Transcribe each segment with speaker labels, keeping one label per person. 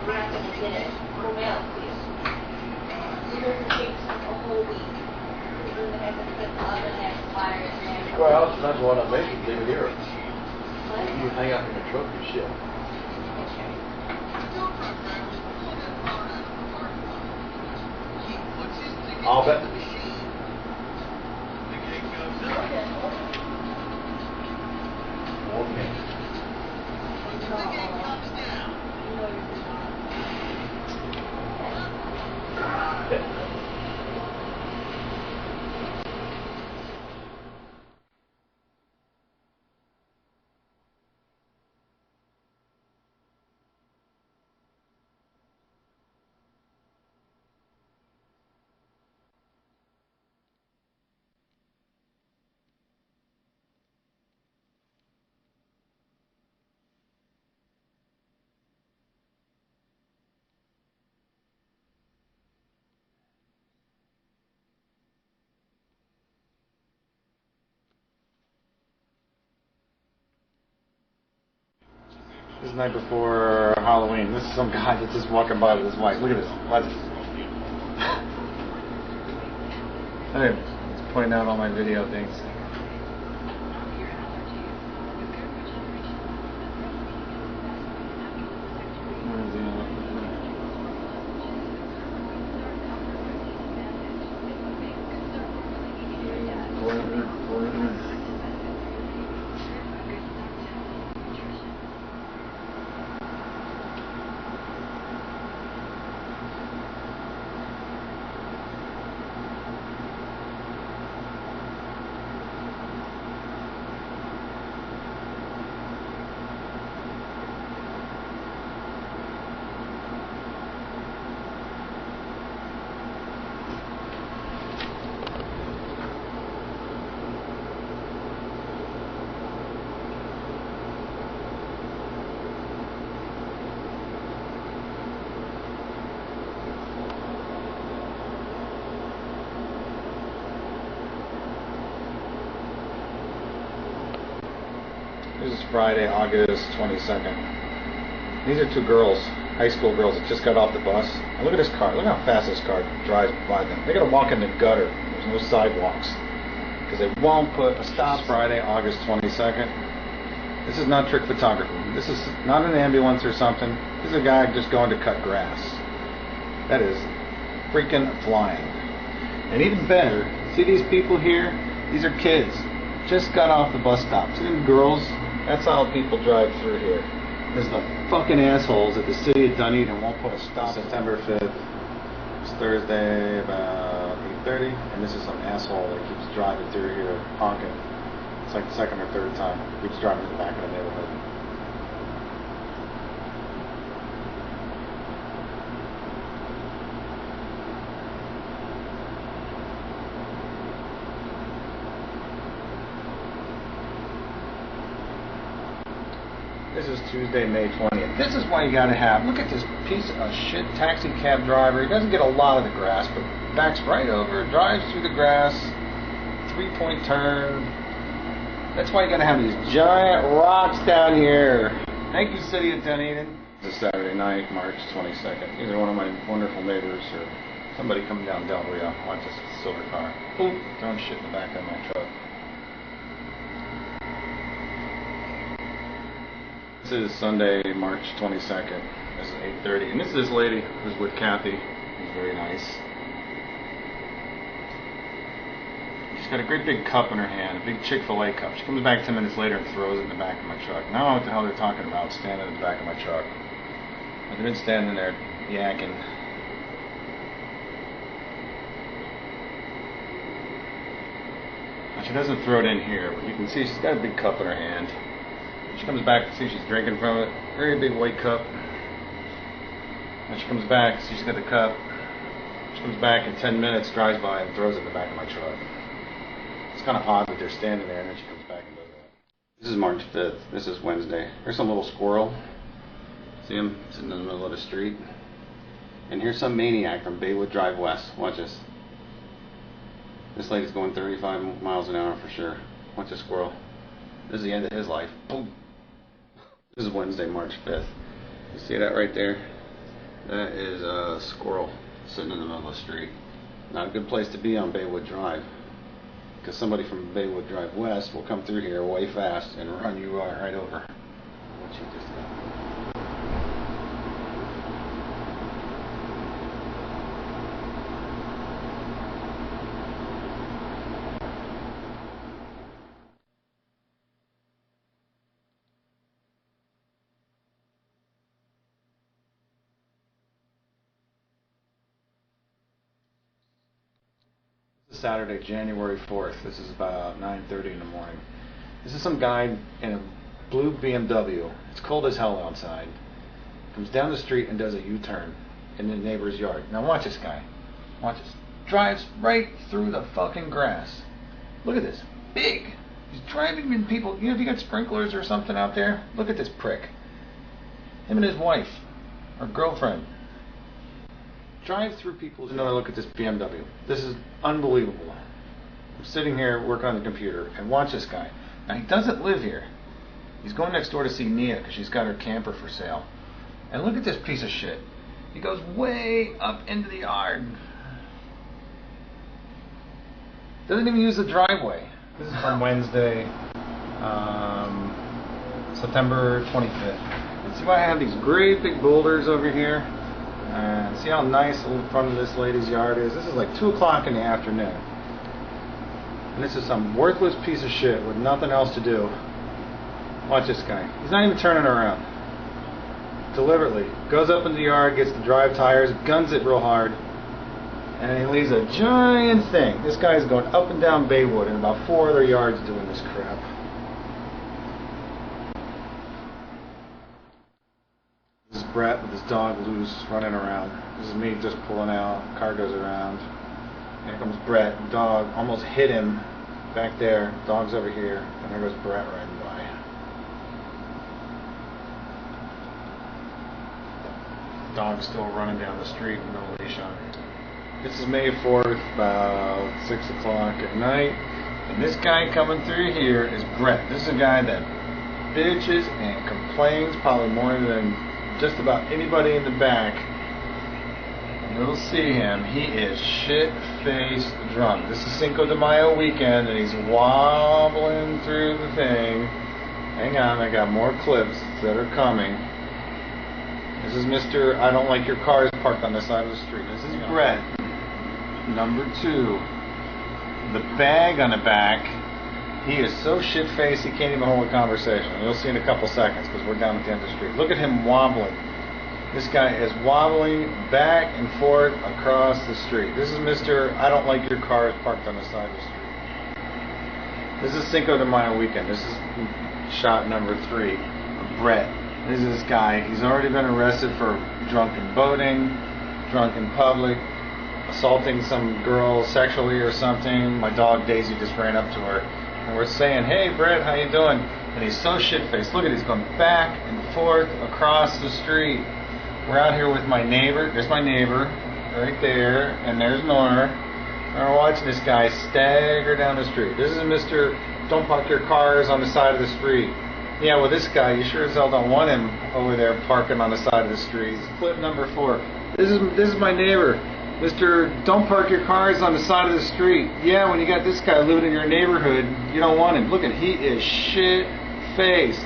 Speaker 1: we're not going to get it. Go mail, please. It doesn't take a whole week. We're going to have to put the oven and fire and
Speaker 2: well, that's what I make. Leave it here.
Speaker 1: what?
Speaker 2: You hang out in the truck and shit.
Speaker 1: Okay.
Speaker 2: I'll bet. Okay.
Speaker 3: This is the night before Halloween. This is some guy that's just walking by with his wife. Look at this. Watch this. Hey, it's pointing out all my video things. This is Friday, August 22nd. These are two girls, high school girls that just got off the bus. And look at this car. Look how fast this car drives by them. They're going to walk in the gutter. There's no sidewalks. Because they won't put a stop. It's Friday, August 22nd. This is not trick photography. This is not an ambulance or something. This is a guy just going to cut grass. That is freaking flying. And even better, see these people here? These are kids. Just got off the bus stop. See them girls? That's how people drive through here. There's the fucking assholes at the city of Dunedin won't put a stop. September 5th. It's Thursday, about 8:30, and this is some asshole that keeps driving through here, honking. It's like the second or third time. Keeps driving to the back of the neighborhood. This is Tuesday, May 20th. This is why you gotta have, look at this piece of shit taxi cab driver. He doesn't get a lot of the grass, but backs right over, drives through the grass, 3-point turn. That's why you gotta have these giant rocks down here. Thank you, City of Dunedin. This is Saturday night, March 22nd. These are one of my wonderful neighbors, or somebody coming down Del Rio. Watch this silver car. Boom, throwing shit in the back of my truck. This is Sunday, March 22nd. This is 8:30, and this is this lady who's with Kathy. Who's very nice. She's got a great big cup in her hand, a big Chick-fil-A cup. She comes back 10 minutes later and throws it in the back of my truck. Now I don't know what the hell they're talking about, standing in the back of my truck. But they've been standing there yakking. Now she doesn't throw it in here, but you can see she's got a big cup in her hand. She comes back to see she's drinking from it. Very big white cup. And she comes back, see she's got the cup. She comes back in 10 minutes, drives by and throws it in the back of my truck. It's kind of odd that they're standing there and then she comes back and does that. This is March 5th. This is Wednesday. Here's some little squirrel. See him sitting in the middle of the street. And here's some maniac from Baywood Drive West. Watch this. This lady's going 35 miles an hour for sure. Watch this squirrel. This is the end of his life. Boom. This is Wednesday, March 5th. You see that right there? That is a squirrel sitting in the middle of the street. Not a good place to be on Baywood Drive, because somebody from Baywood Drive West will come through here way fast and run you right over. What you just got. Saturday, January 4th. This is about 9:30 in the morning. This is some guy in a blue BMW. It's cold as hell outside. Comes down the street and does a U-turn in the neighbor's yard. Now watch this guy. Watch this. Drives right through the fucking grass. Look at this. Big. He's driving in people. You know, if you got sprinklers or something out there, look at this prick. Him and his wife, or girlfriend. Drive through people's... Another look at this BMW. This is unbelievable. I'm sitting here working on the computer, and watch this guy. Now, he doesn't live here. He's going next door to see Nia, because she's got her camper for sale. And look at this piece of shit. He goes way up into the yard. Doesn't even use the driveway. This is from Wednesday, September 25th. And see why I have these great big boulders over here? And see how nice the front of this lady's yard is? This is like 2 o'clock in the afternoon. And this is some worthless piece of shit with nothing else to do. Watch this guy. He's not even turning around. Deliberately. Goes up in the yard, gets the drive tires, guns it real hard, and he leaves a giant thing. This guy's going up and down Baywood in about 4 other yards doing this crap. This is Brett with his dog loose, running around. This is me just pulling out. Car goes around. Here comes Brett. Dog almost hit him back there. Dog's over here. And there goes Brett riding by. Dog's still running down the street with no leash on. This is May 4th, about 6 o'clock at night. And this guy coming through here is Brett. This is a guy that bitches and complains probably more than just about anybody in the back. You'll see him. He is shit-faced drunk. This is Cinco de Mayo weekend, and he's wobbling through the thing. Hang on, I got more clips that are coming. This is Mr. I don't like your cars parked on the side of the street. This is Brett. Number 2. The bag on the back. He is so shit-faced he can't even hold a conversation. You'll see in a couple seconds because we're down at the end of the street. Look at him wobbling. This guy is wobbling back and forth across the street. This is Mr. I don't like your cars parked on the side of the street. This is Cinco de Mayo weekend. This is shot number 3 of Brett. This is this guy. He's already been arrested for drunken boating, drunk in public, assaulting some girl sexually or something. My dog Daisy just ran up to her. And we're saying, hey Brett, how you doing? And he's so shit-faced. Look at, he's going back and forth across the street. We're out here with my neighbor. There's my neighbor right there, and there's Nora. And we're watching this guy stagger down the street. This is Mr. Don't park your cars on the side of the street. Yeah, well, this guy, you sure as hell don't want him over there parking on the side of the street. Clip number 4. This is my neighbor. Mr. Don't park your cars on the side of the street. Yeah, when you got this guy living in your neighborhood, you don't want him. Look at, he is shit-faced,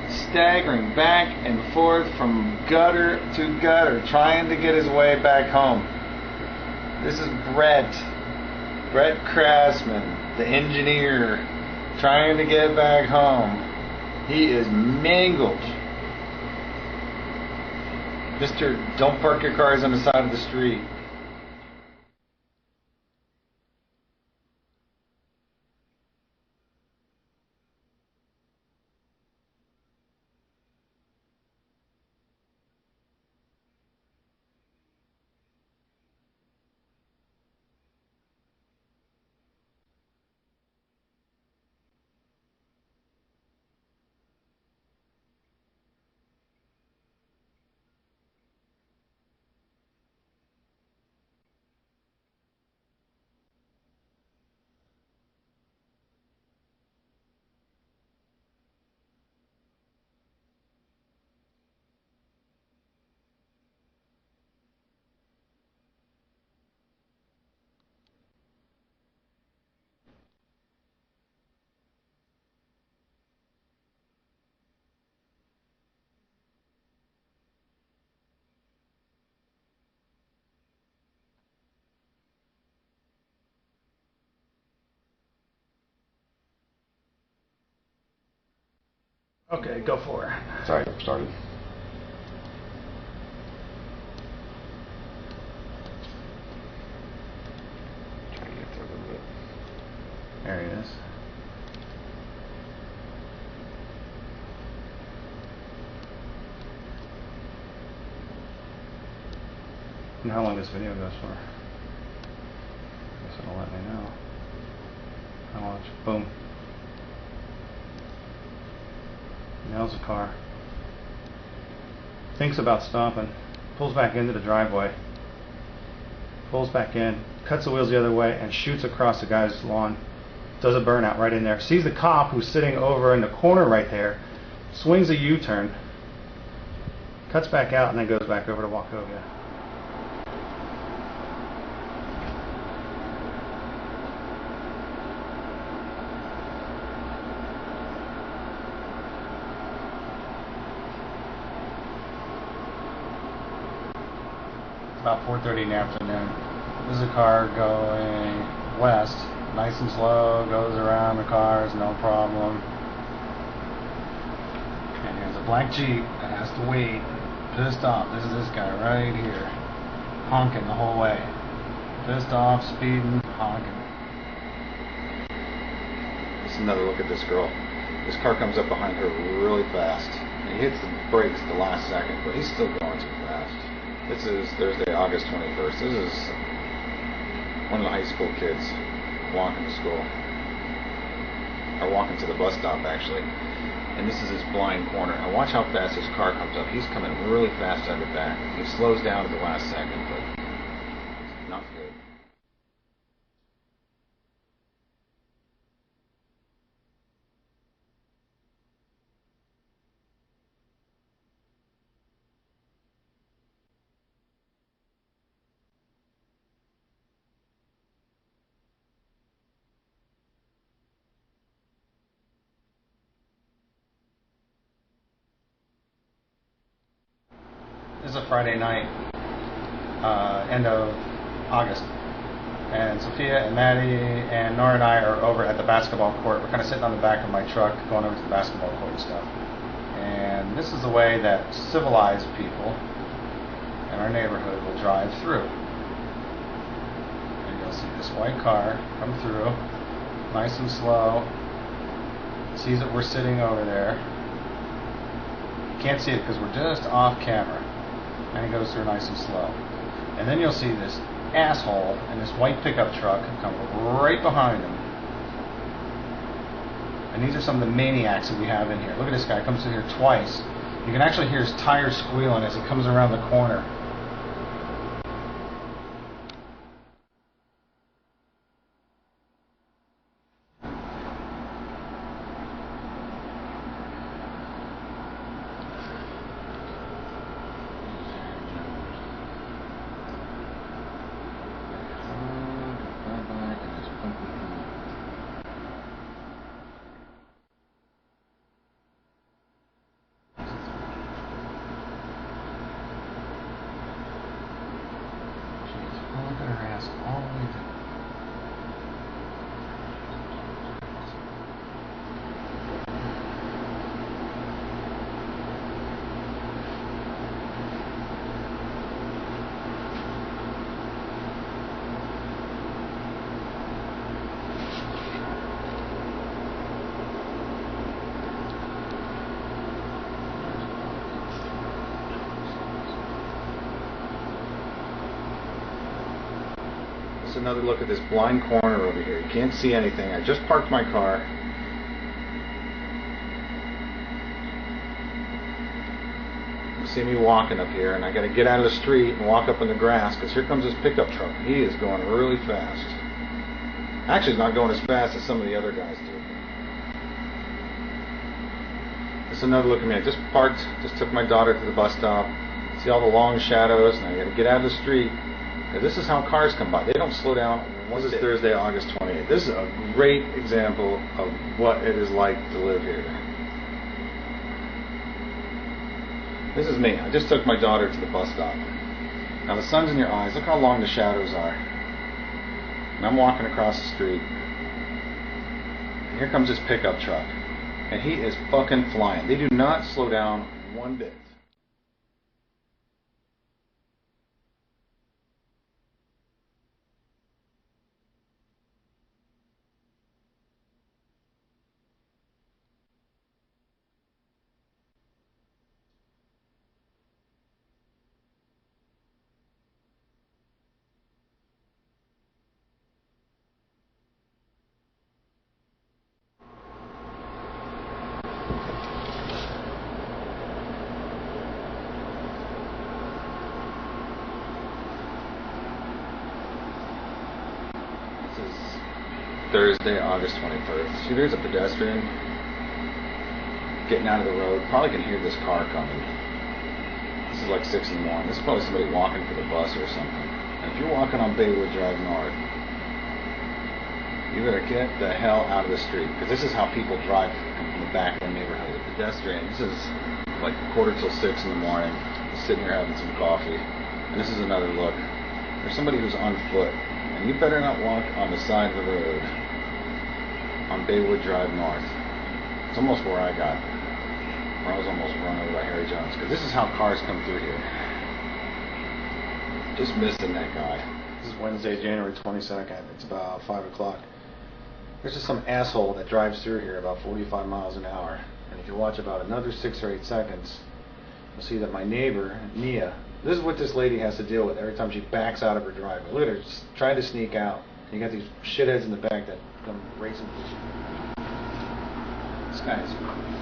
Speaker 3: staggering back and forth from gutter to gutter, trying to get his way back home. This is Brett Craftsman, the engineer, trying to get back home. He is mangled. Mr. Don't park your cars on the side of the street. Okay, go for it.
Speaker 4: Sorry, started. Trying to get through a little bit.
Speaker 3: There he is. And how long this video goes for? I guess it'll let me know. I'll watch. Boom. Nails a car. Thinks about stopping. Pulls back into the driveway. Pulls back in. Cuts the wheels the other way and shoots across the guy's lawn. Does a burnout right in there. Sees the cop who's sitting over in the corner right there. Swings a U-turn. Cuts back out and then goes back over to Wachovia. About 4:30 in the afternoon. This is a car going west, nice and slow, goes around the cars, no problem. And here's a black Jeep that has to wait, pissed off. This is this guy right here, honking the whole way. Pissed off, speeding, honking. Just another look at this girl. This car comes up behind her really fast. And he hits the brakes at the last second, but he's still going too fast. This is Thursday, August 21st. This is one of the high school kids walking to school. Or walking to the bus stop, actually. And this is his blind corner. Now watch how fast his car comes up. He's coming really fast out of the back. He slows down at the last second, but not good. This is a Friday night, end of August, and Sophia and Maddie and Nora and I are over at the basketball court. We're kind of sitting on the back of my truck going over to the basketball court and stuff. And this is the way that civilized people in our neighborhood will drive through. And you'll see this white car come through, nice and slow, sees that we're sitting over there. You can't see it because we're just off camera. And he goes through nice and slow. And then you'll see this asshole in this white pickup truck come right behind him. And these are some of the maniacs that we have in here. Look at this guy, comes in here twice. You can actually hear his tires squealing as he comes around the corner. Another look at this blind corner over here. You can't see anything. I just parked my car. You see me walking up here, and I got to get out of the street and walk up in the grass because here comes this pickup truck. He is going really fast. Actually, he's not going as fast as some of the other guys do. This is another look at me. I just parked, just took my daughter to the bus stop. See all the long shadows, and I got to get out of the street. This is how cars come by. They don't slow down. This is Thursday, August 28th. This is a great example of what it is like to live here. This is me. I just took my daughter to the bus stop. Now the sun's in your eyes. Look how long the shadows are. And I'm walking across the street. And here comes this pickup truck. And he is fucking flying. They do not slow down one bit. Thursday, August 21st. See, there's a pedestrian getting out of the road. Probably can hear this car coming. This is like 6 in the morning. This is probably somebody walking for the bus or something. And if you're walking on Baywood Drive North, you better get the hell out of the street, because this is how people drive from the back of the neighborhood. A pedestrian. This is like 6:15 in the morning. Just sitting here having some coffee. And this is another look. There's somebody who's on foot. And you better not walk on the side of the road on Baywood Drive North. It's almost where I got, where I was almost run over by Harry Jones, because this is how cars come through here. Just missing that guy. This is Wednesday, January 22nd. It's about 5 o'clock. There's just some asshole that drives through here about 45 miles an hour. And if you watch about another 6 or 8 seconds, you'll see that my neighbor, Nia, this is what this lady has to deal with every time she backs out of her driveway. Look at her, just trying to sneak out. You got these shitheads in the back that come racing. This guy's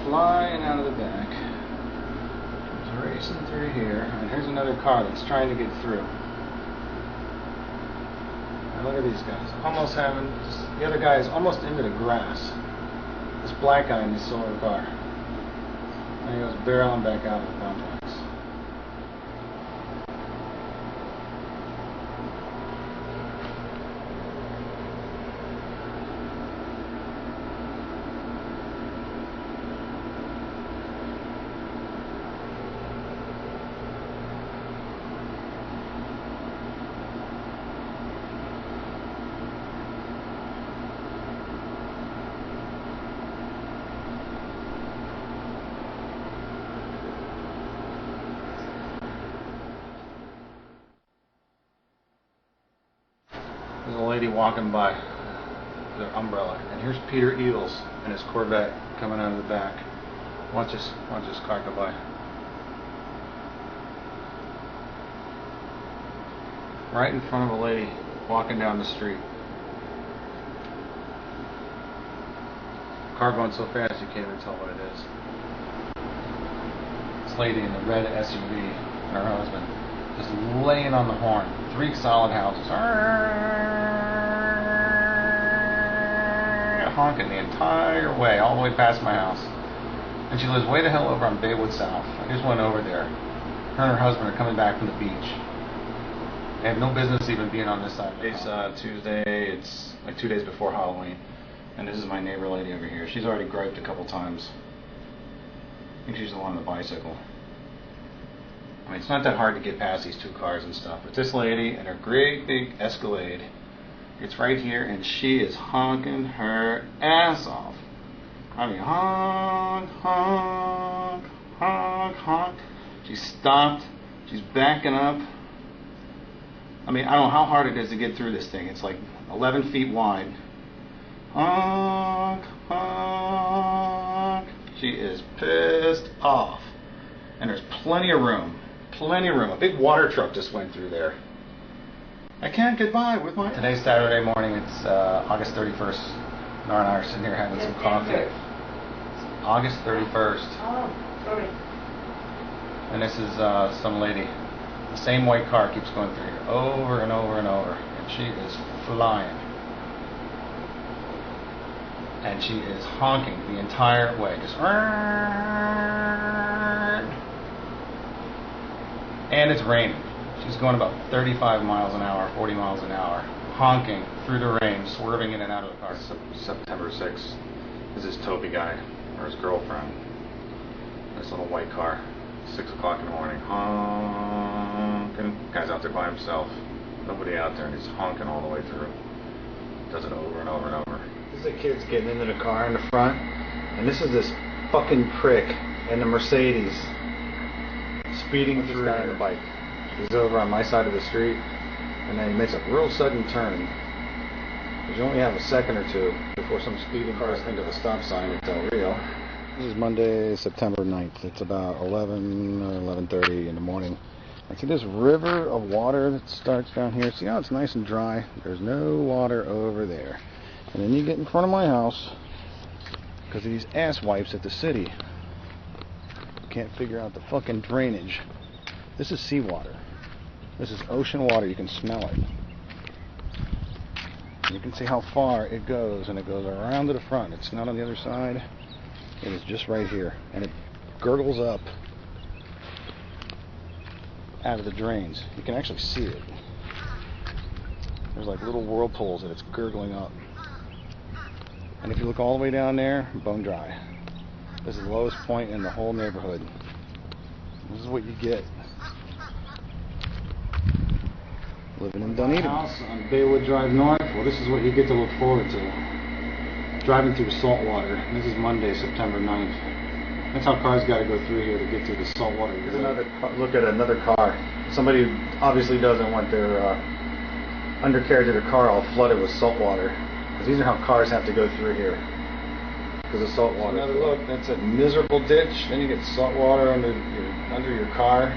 Speaker 3: flying out of the back. He's racing through here. And here's another car that's trying to get through. And look at these guys. Almost having, the other guy is almost into the grass. This black guy in this silver car. And he goes barreling back out of the complex. There's a lady walking by with her umbrella, and here's Peter Eels and his Corvette coming out of the back. Watch this car go by. Right in front of a lady walking down the street. Car going so fast you can't even tell what it is. This lady in the red SUV and her husband just laying on the horn. 3 solid houses. Honking the entire way, all the way past my house. And she lives way the hell over on Baywood South. I just went over there. Her and her husband are coming back from the beach. They have no business even being on this side. It's Tuesday, it's like 2 days before Halloween. And this is my neighbor lady over here. She's already griped a couple times. I think she's the one on the bicycle. I mean, it's not that hard to get past these 2 cars and stuff. But this lady and her great big Escalade, it's right here, and she is honking her ass off. I mean, honk, honk, honk, honk. She's stopped. She's backing up. I mean, I don't know how hard it is to get through this thing. It's like 11 feet wide. Honk, honk. She is pissed off. And there's plenty of room. Plenty of room. A big water truck just went through there. I can't get by with my... Today's Saturday morning. It's August 31st. Nora and I are sitting here having some coffee. It's August 31st.
Speaker 1: Oh, sorry.
Speaker 3: And this is some lady. The same white car keeps going through here over and over and over. And she is flying. And she is honking the entire way. Just... And it's raining. She's going about 35 miles an hour, 40 miles an hour, honking through the rain, swerving in and out of the car. September 6th. This is Toby guy, or his girlfriend. This little white car. 6 o'clock in the morning. Honking. Guy's out there by himself. Nobody out there, and he's honking all the way through. Does it over and over and over. This is the kids getting into the car in the front. And this is this fucking prick in the Mercedes speeding through on the bike. He's over on my side of the street, and then he makes a real sudden turn. Because you only have a second or two before some speeding cars think of a stop sign at Del Rio. This is Monday, September 9th. It's about 11 or 11:30 in the morning. I see this river of water that starts down here. See how it's nice and dry? There's no water over there. And then you get in front of my house because of these ass wipes at the city. Can't figure out the fucking drainage. This is seawater. This is ocean water. You can smell it. You can see how far it goes, and it goes around to the front. It's not on the other side. It is just right here, and it gurgles up out of the drains. You can actually see it. There's like little whirlpools that it's gurgling up. And if you look all the way down there, bone dry. This is the lowest point in the whole neighborhood. This is what you get living in Dunedin. House on Baywood Drive North. Well, this is what you get to look forward to. Driving through salt water. This is Monday, September 9th. That's how cars got to go through here to get through the salt water. Here's another look at another car. Somebody who obviously doesn't want their undercarriage of their car all flooded with salt water. Because these are how cars have to go through here. Because of salt water. Another look. That's a miserable ditch. Then you get salt water under your car.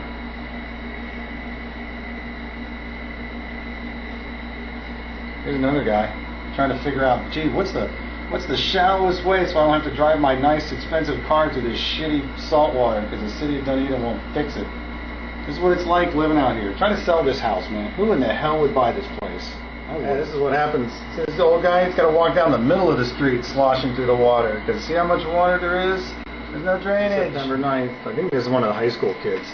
Speaker 3: Here's another guy trying to figure out, gee, what's the shallowest way so I don't have to drive my nice expensive car through this shitty salt water because the city of Dunedin won't fix it. This is what it's like living out here. Trying to sell this house, man. Who in the hell would buy this place? Yeah, this is what happens. This old guy, he's got to walk down the middle of the street sloshing through the water. Because see how much water there is? There's no drainage. September 9th. I think this is one of the high school kids.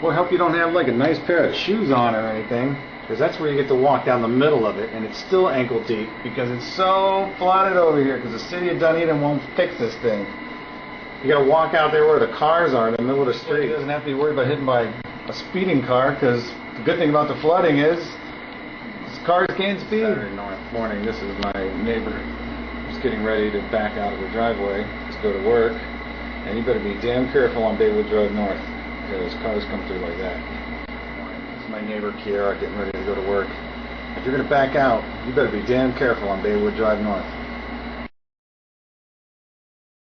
Speaker 3: Well, I hope you don't have like a nice pair of shoes on or anything. Because that's where you get to walk down the middle of it. And it's still ankle deep. Because it's so flooded over here. Because the city of Dunedin won't fix this thing. You got to walk out there where the cars are in the middle of the street. He doesn't have to be worried about hitting by a speeding car. Because the good thing about the flooding is cars can't speed. Saturday morning, this is my neighbor. Just getting ready to back out of the driveway to go to work. And you better be damn careful on Baywood Drive North. Because cars come through like that. This is my neighbor Kiara getting ready to go to work. If you're going to back out, you better be damn careful on Baywood Drive North.